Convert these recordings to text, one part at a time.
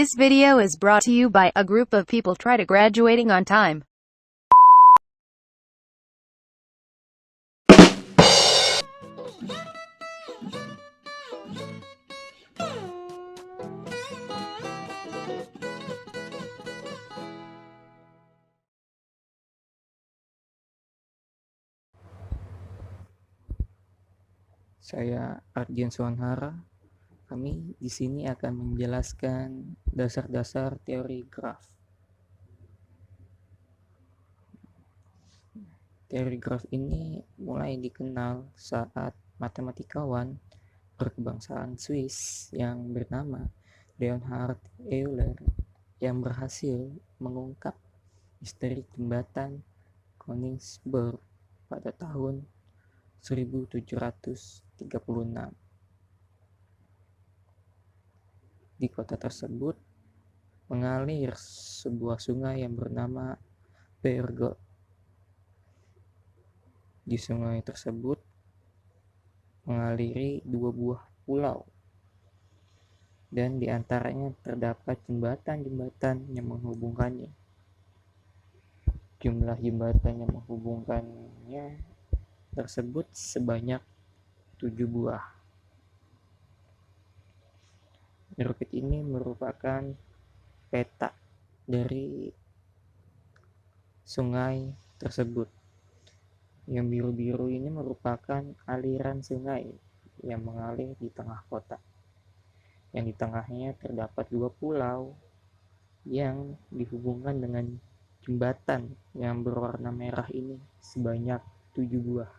This video is brought to you by a group of people try to graduating on time. Saya Ardian Suanhara. Kami di sini akan menjelaskan dasar-dasar teori graf. Teori graf ini mulai dikenal saat matematikawan berkebangsaan Swiss yang bernama Leonhard Euler yang berhasil mengungkap misteri jembatan Königsberg pada tahun 1736. Di kota tersebut mengalir sebuah sungai yang bernama Pergot. Di sungai tersebut mengaliri dua buah pulau, dan di antaranya terdapat jembatan-jembatan yang menghubungkannya. Jumlah jembatan yang menghubungkannya tersebut sebanyak 7 buah. Bukit ini merupakan peta dari sungai tersebut. Yang biru-biru ini merupakan aliran sungai yang mengalir di tengah kota. Yang di tengahnya terdapat 2 pulau yang dihubungkan dengan jembatan yang berwarna merah ini sebanyak 7 buah.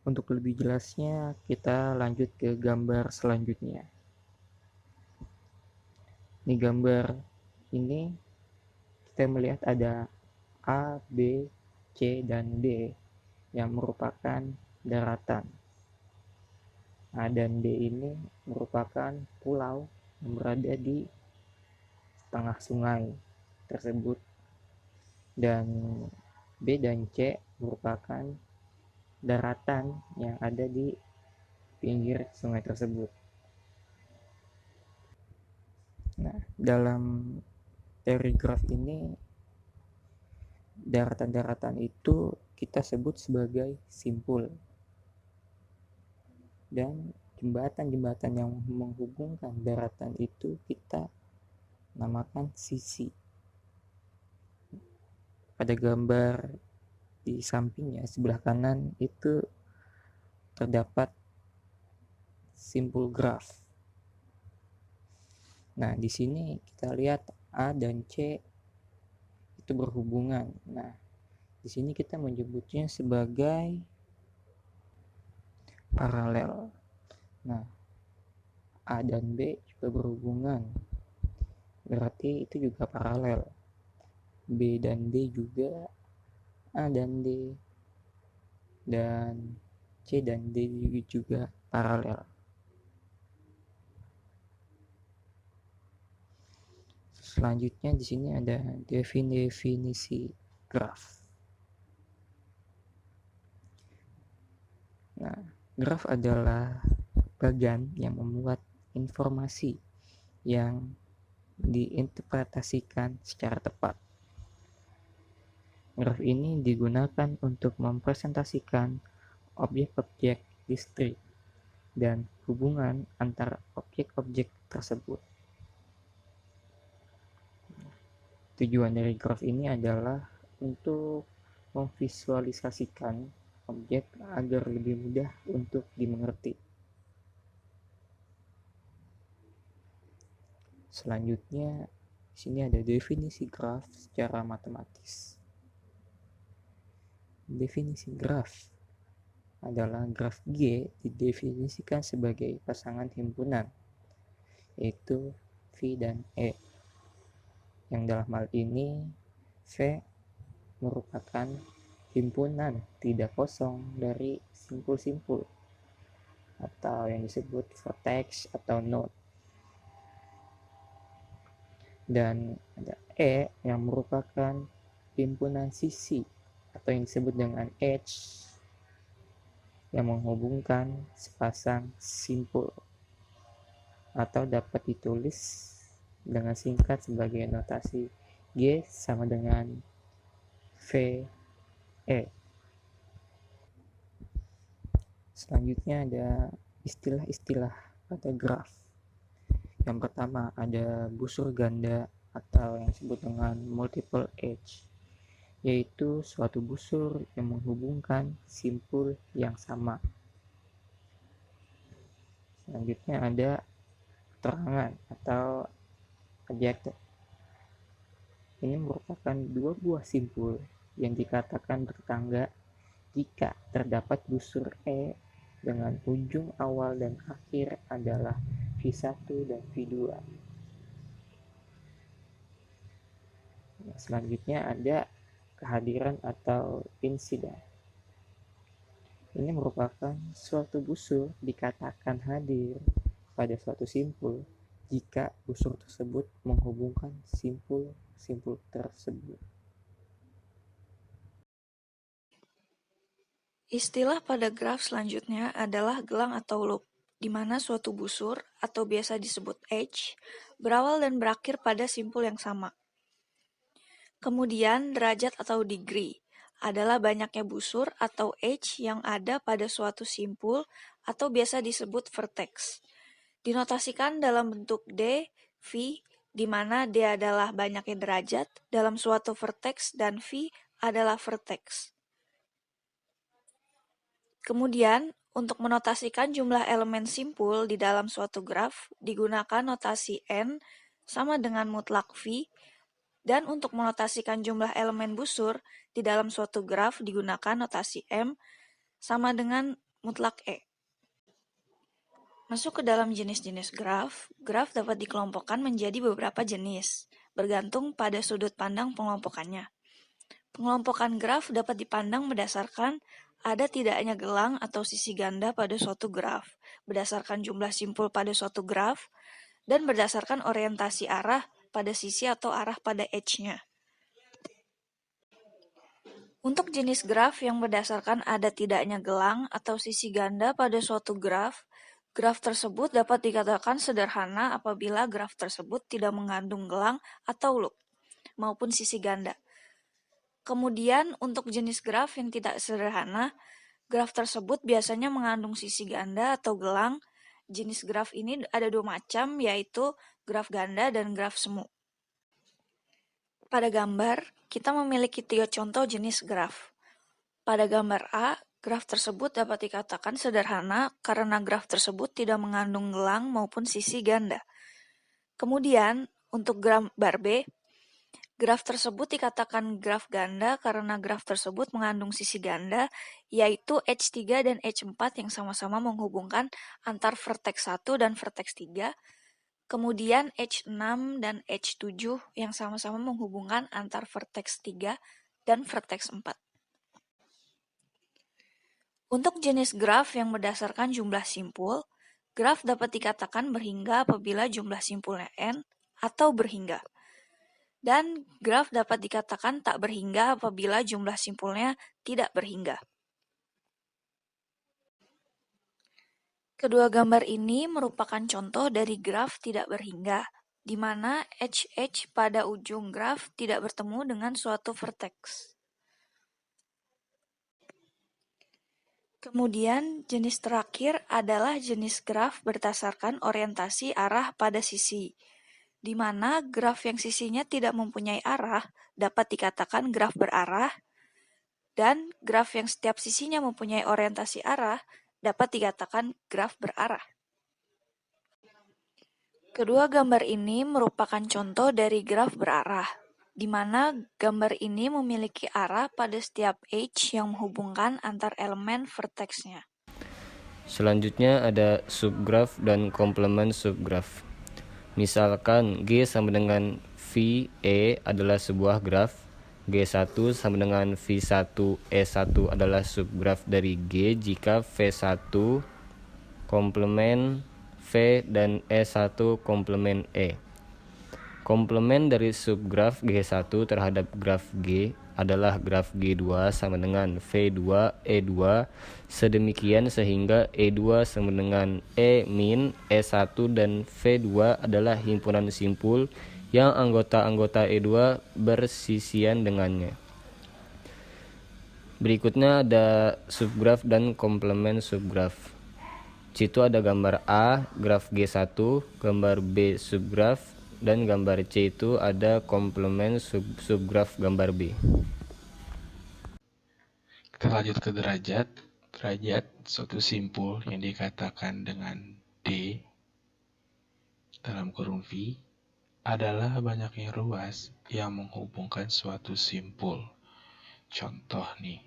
Untuk lebih jelasnya, kita lanjut ke gambar selanjutnya. Di gambar ini kita melihat ada A, B, C, dan D yang merupakan daratan. A dan D ini merupakan pulau yang berada di tengah sungai tersebut, dan B dan C merupakan daratan yang ada di pinggir sungai tersebut. Nah, dalam teori graf ini, daratan-daratan itu kita sebut sebagai simpul, dan jembatan-jembatan yang menghubungkan daratan itu kita namakan sisi. Pada gambar di sampingnya sebelah kanan itu terdapat simpul graf. Nah, di sini kita lihat A dan C itu berhubungan. Nah, di sini kita menyebutnya sebagai paralel. Nah, A dan B juga berhubungan, berarti itu juga paralel. B dan D juga, A dan D, dan C dan D juga paralel. Selanjutnya di sini ada definisi graf. Nah, graf adalah bagan yang memuat informasi yang diinterpretasikan secara tepat. Graf ini digunakan untuk mempresentasikan objek-objek diskrit dan hubungan antara objek-objek tersebut. Tujuan dari graf ini adalah untuk memvisualisasikan objek agar lebih mudah untuk dimengerti. Selanjutnya, di sini ada definisi graf secara matematis. Definisi graf adalah graf G didefinisikan sebagai pasangan himpunan, yaitu V dan E. Yang dalam hal ini, V merupakan himpunan tidak kosong dari simpul-simpul atau yang disebut vertex atau node. Dan ada E yang merupakan himpunan sisi atau yang disebut dengan edge yang menghubungkan sepasang simpul. atau dapat ditulis dengan singkat sebagai notasi G sama dengan VE. Selanjutnya ada istilah-istilah pada graf. Yang pertama ada busur ganda atau yang disebut dengan multiple edge, yaitu suatu busur yang menghubungkan simpul yang sama. Selanjutnya ada keterangan atau adjective. Ini merupakan dua buah simpul yang dikatakan bertangga jika terdapat busur E dengan ujung awal dan akhir adalah V1 dan V2. Selanjutnya ada kehadiran atau insiden. Ini merupakan suatu busur dikatakan hadir pada suatu simpul jika busur tersebut menghubungkan simpul-simpul tersebut. Istilah pada graf selanjutnya adalah gelang atau loop, di mana suatu busur, atau biasa disebut edge, berawal dan berakhir pada simpul yang sama. Kemudian, derajat atau degree adalah banyaknya busur atau edge yang ada pada suatu simpul atau biasa disebut vertex. Dinotasikan dalam bentuk D, V, di mana D adalah banyaknya derajat dalam suatu vertex dan V adalah vertex. Kemudian, untuk menotasikan jumlah elemen simpul di dalam suatu graf, digunakan notasi N sama dengan mutlak V, dan untuk menotasikan jumlah elemen busur di dalam suatu graf digunakan notasi M sama dengan mutlak E. Masuk ke dalam jenis-jenis graf, graf dapat dikelompokkan menjadi beberapa jenis, bergantung pada sudut pandang pengelompokannya. Pengelompokan graf dapat dipandang berdasarkan ada tidaknya gelang atau sisi ganda pada suatu graf, berdasarkan jumlah simpul pada suatu graf, dan berdasarkan orientasi arah pada sisi atau arah pada edge-nya. Untuk jenis graf yang berdasarkan ada tidaknya gelang atau sisi ganda pada suatu graf, graf tersebut dapat dikatakan sederhana apabila graf tersebut tidak mengandung gelang atau loop, maupun sisi ganda. Kemudian, untuk jenis graf yang tidak sederhana, graf tersebut biasanya mengandung sisi ganda atau gelang. Jenis graf ini ada dua macam, yaitu graf ganda dan graf semu. Pada gambar, kita memiliki 3 contoh jenis graf. Pada gambar A, graf tersebut dapat dikatakan sederhana karena graf tersebut tidak mengandung gelang maupun sisi ganda. Kemudian, untuk gambar B, graf tersebut dikatakan graf ganda karena graf tersebut mengandung sisi ganda, yaitu H3 dan H4 yang sama-sama menghubungkan antar vertex 1 dan vertex 3, kemudian H6 dan H7 yang sama-sama menghubungkan antar vertex 3 dan vertex 4. Untuk jenis graf yang berdasarkan jumlah simpul, graf dapat dikatakan berhingga apabila jumlah simpulnya n atau berhingga. Dan graf dapat dikatakan tak berhingga apabila jumlah simpulnya tidak berhingga. Kedua gambar ini merupakan contoh dari graf tidak berhingga, di mana HH pada ujung graf tidak bertemu dengan suatu vertex. Kemudian, jenis terakhir adalah jenis graf berdasarkan orientasi arah pada sisi, di mana graf yang sisinya tidak mempunyai arah dapat dikatakan graf berarah, dan graf yang setiap sisinya mempunyai orientasi arah dapat dikatakan graf berarah. Kedua gambar ini merupakan contoh dari graf berarah, di mana gambar ini memiliki arah pada setiap edge yang menghubungkan antar elemen vertexnya. Selanjutnya ada subgraf dan komplement subgraf. Misalkan G sama dengan VE adalah sebuah graf, G1 sama dengan V1 E1 adalah subgraf dari G jika V1 komplement V dan E1 komplement E. Komplement dari subgraf G1 terhadap graf G adalah graf G2 sama dengan V2 E2 sedemikian sehingga E2 sama dengan E min E1 dan V2 adalah himpunan simpul yang anggota-anggota E2 bersisian dengannya. Berikutnya ada subgraf dan komplement subgraf. Situ ada gambar A, graf G1, gambar B subgraf, dan gambar C itu ada komplement subgraf gambar B. Kita lanjut ke derajat. Derajat suatu simpul yang dikatakan dengan D dalam kurung V adalah banyaknya ruas yang menghubungkan suatu simpul. Contoh nih,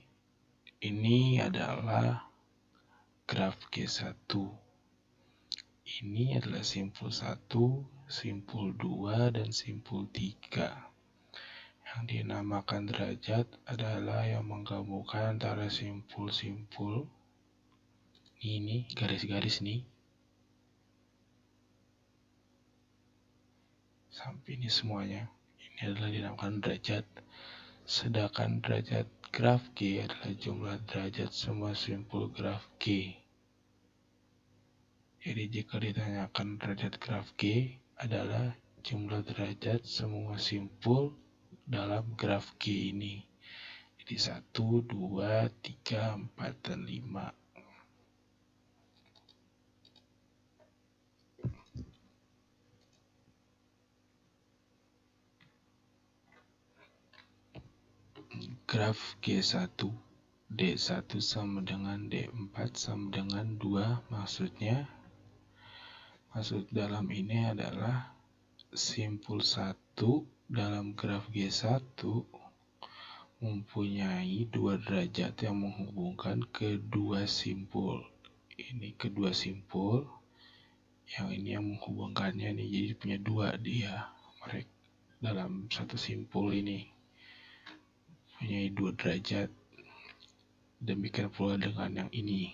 ini adalah graf G1. Ini adalah simpul 1, simpul 2, dan simpul 3. Yang dinamakan derajat adalah yang menggabungkan antara simpul-simpul. Ini garis-garis nih. Sampai ini semuanya. Ini adalah dinamakan derajat. Sedangkan derajat graf G adalah jumlah derajat semua simpul graf G. Jadi jika ditanyakan derajat graf G adalah jumlah derajat semua simpul dalam graf G ini. Jadi 1, 2, 3, 4, dan 5. Graf G1, D1 sama dengan D4 sama dengan 2, maksud dalam ini adalah simpul 1 dalam graf G1 mempunyai 2 derajat yang menghubungkan kedua simpul. Ini kedua simpul, yang ini yang menghubungkannya nih, jadi punya 2 dia. Mereka dalam satu simpul ini punya 2 derajat. Demikian pula dengan yang ini,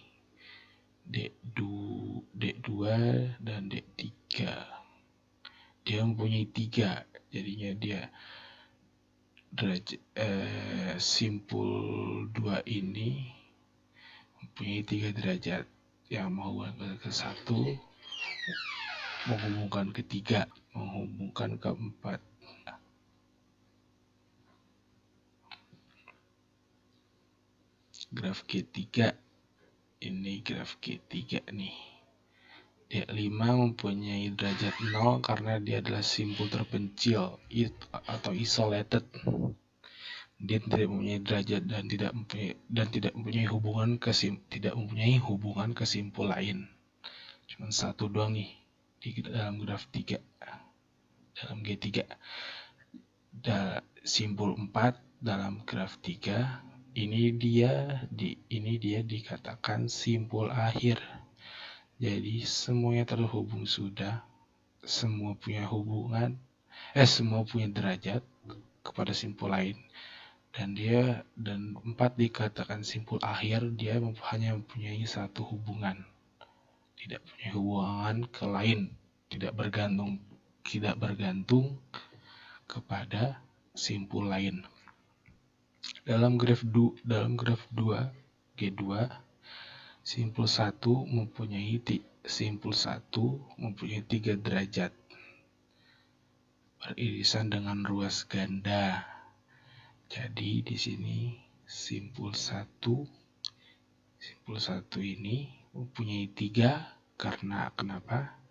D2 dan D3. Dia mempunyai 3, jadinya dia derajat simpul 2 ini mempunyai 3 derajat yang menghubungkan ke 1, menghubungkan ke 3, menghubungkan ke 4. Graf G3, ini graf G3 nih. D5 mempunyai derajat 0 karena dia adalah simpul terpencil atau isolated. Dia tidak mempunyai derajat dan tidak mempunyai hubungan ke simpul lain. Cuma 1 doang nih di dalam graf 3. Dalam G3. Simpul 4 dalam graf 3. Ini dia dikatakan simpul akhir. Jadi semuanya terhubung sudah, semua punya semua punya derajat kepada simpul lain. Dan 4 dikatakan simpul akhir, dia hanya mempunyai 1 hubungan. Tidak punya hubungan ke lain, tidak bergantung kepada simpul lain. Dalam graf 2 G2, simpul 1 mempunyai 3 derajat beririsan dengan ruas ganda. Jadi di sini simpul 1 ini mempunyai 3 karena kenapa?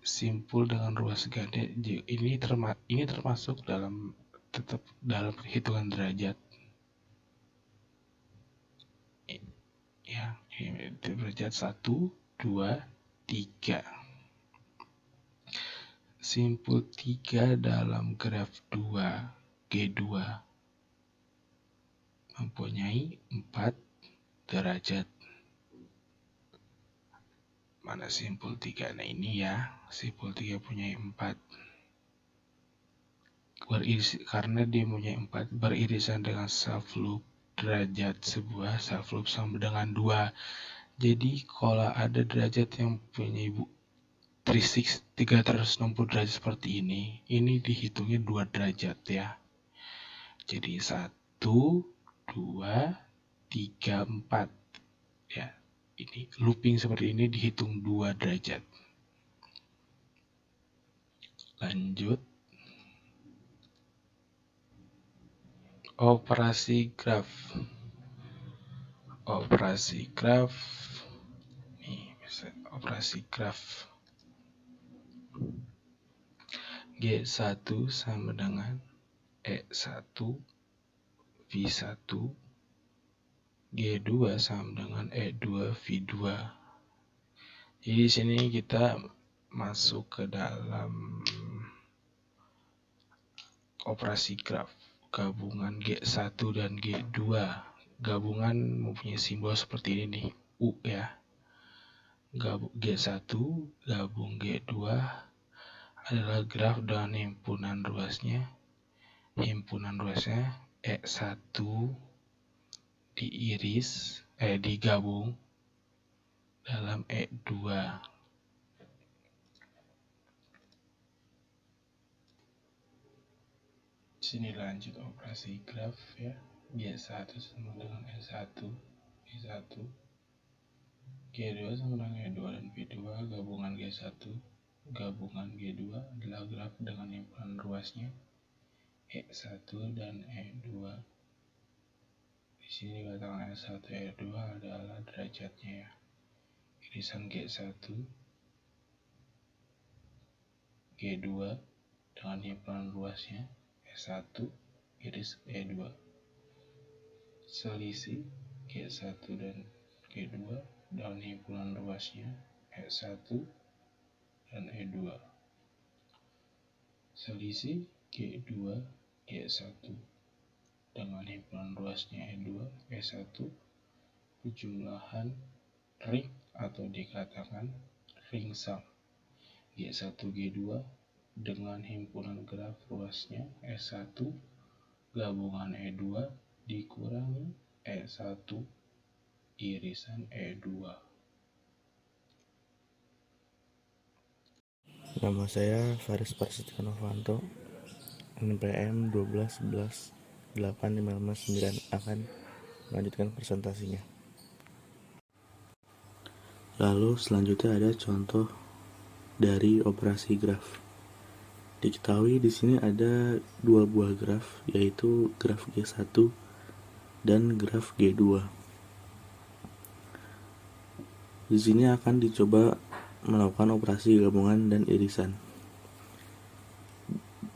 Simpul dengan ruas ganda ini termasuk tetap dalam hitungan derajat. Ya, derajat 1, 2, 3. Simpul 3 dalam graf G2 mempunyai 4 derajat. Mana simpul 3? Nah ini ya, simpul 3 punya 4. Karena dia punya 4 beririsan dengan self loop, derajat sebuah self loop sama dengan 2. Jadi kalau ada derajat yang punya 360 derajat seperti ini dihitungnya 2 derajat ya. Jadi 1, 2, 3, 4 ya. Ini looping seperti ini dihitung 2 derajat. Lanjut. Operasi graf. Operasi graf. Nih, bisa operasi graf. G1 sama dengan E1 V1. G2 sama dengan E2 V2. Jadi di sini kita masuk ke dalam operasi graf. Gabungan G1 dan G2. Gabungan mempunyai simbol seperti ini nih, U ya. G1 gabung G2 adalah graf dengan himpunan ruasnya. Himpunan ruasnya E1 digabung dalam E2. Sini lanjut operasi graf ya. G1 sama dengan E1 V1. G2 sama dengan E2 dan V2. Gabungan G1 gabungan G2 adalah graf dengan himpunan ruasnya E1 dan E2. Di sini dikatakan E1 E2 adalah derajatnya ya. Irisan G1 G2 dengan himpunan ruasnya E1 iris E2. Selisih G1 dan G2 dengan himpunan ruasnya E1 dan E2. Selisih G2 G1 dengan himpunan ruasnya E2 E1 perjumlahan ring atau dikatakan ring sum G1 G2 dengan himpunan graf ruasnya E1 gabungan E2 dikurangi E1 irisan E2. Nama saya Faris Prasetyo Novanto, NPM 12 11 8 559 akan melanjutkan presentasinya. Lalu selanjutnya ada contoh dari operasi graf. Diketahui di sini ada dua buah graf, yaitu graf G1 dan graf G2. Di sini akan dicoba melakukan operasi gabungan dan irisan.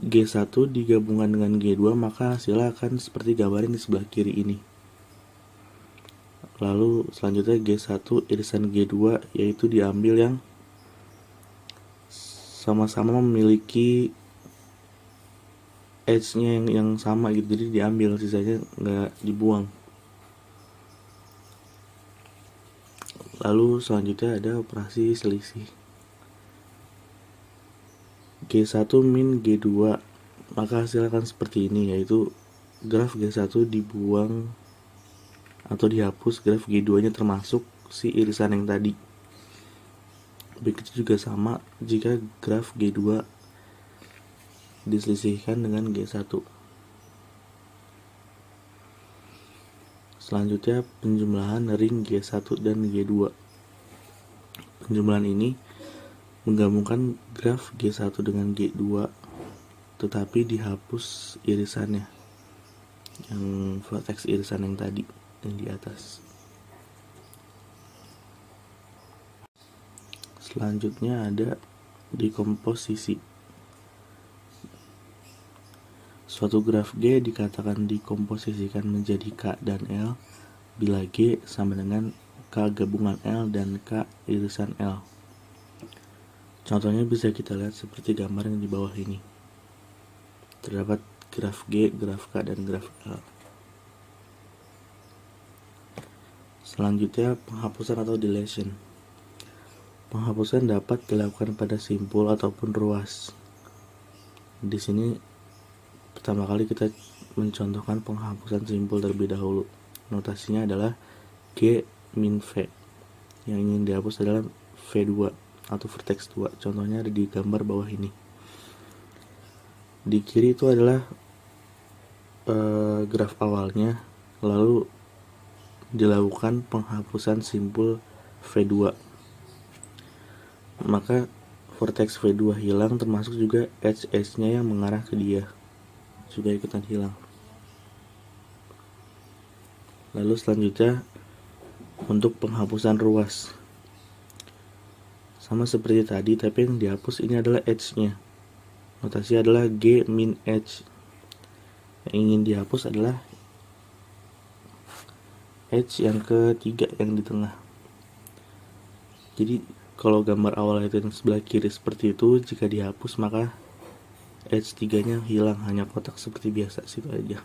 G1 digabungkan dengan G2, maka hasilnya akan seperti gambar di sebelah kiri ini. Lalu selanjutnya G1 irisan G2, yaitu diambil yang sama-sama memiliki edge-nya yang sama gitu, jadi diambil, sisanya nggak dibuang. Lalu selanjutnya ada operasi selisih. G1 min G2, maka hasil akan seperti ini, yaitu graf G1 dibuang atau dihapus graf G2 nya termasuk si irisan yang tadi. Begitu juga sama jika graf G2 diselisihkan dengan G1. Selanjutnya penjumlahan ring G1 dan G2. Penjumlahan ini menggabungkan graf G1 dengan G2, tetapi dihapus irisannya, yang vertex irisan yang tadi, yang di atas. Selanjutnya ada dekomposisi. Suatu graf G dikatakan dikomposisikan menjadi K dan L bila G sama dengan K gabungan L dan K irisan L. Contohnya bisa kita lihat seperti gambar yang di bawah ini. Terdapat graf G, graf K, dan graf L. Selanjutnya penghapusan atau deletion. Penghapusan dapat dilakukan pada simpul ataupun ruas. Di sini pertama kali kita mencontohkan penghapusan simpul terlebih dahulu. Notasinya adalah G min V. Yang ingin dihapus adalah V2. atau vertex 2. Contohnya ada di gambar bawah ini. Di kiri itu adalah graf awalnya, lalu dilakukan penghapusan simpul V2. Maka vertex V2 hilang, termasuk juga edge-nya yang mengarah ke dia juga ikutan hilang. Lalu selanjutnya untuk penghapusan ruas, sama seperti tadi, tapi yang dihapus ini adalah edge-nya. Notasi adalah G min edge. Yang ingin dihapus adalah edge yang ketiga yang di tengah. Jadi kalau gambar awal itu yang sebelah kiri seperti itu, jika dihapus maka edge 3-nya hilang, hanya kotak seperti biasa, situ aja.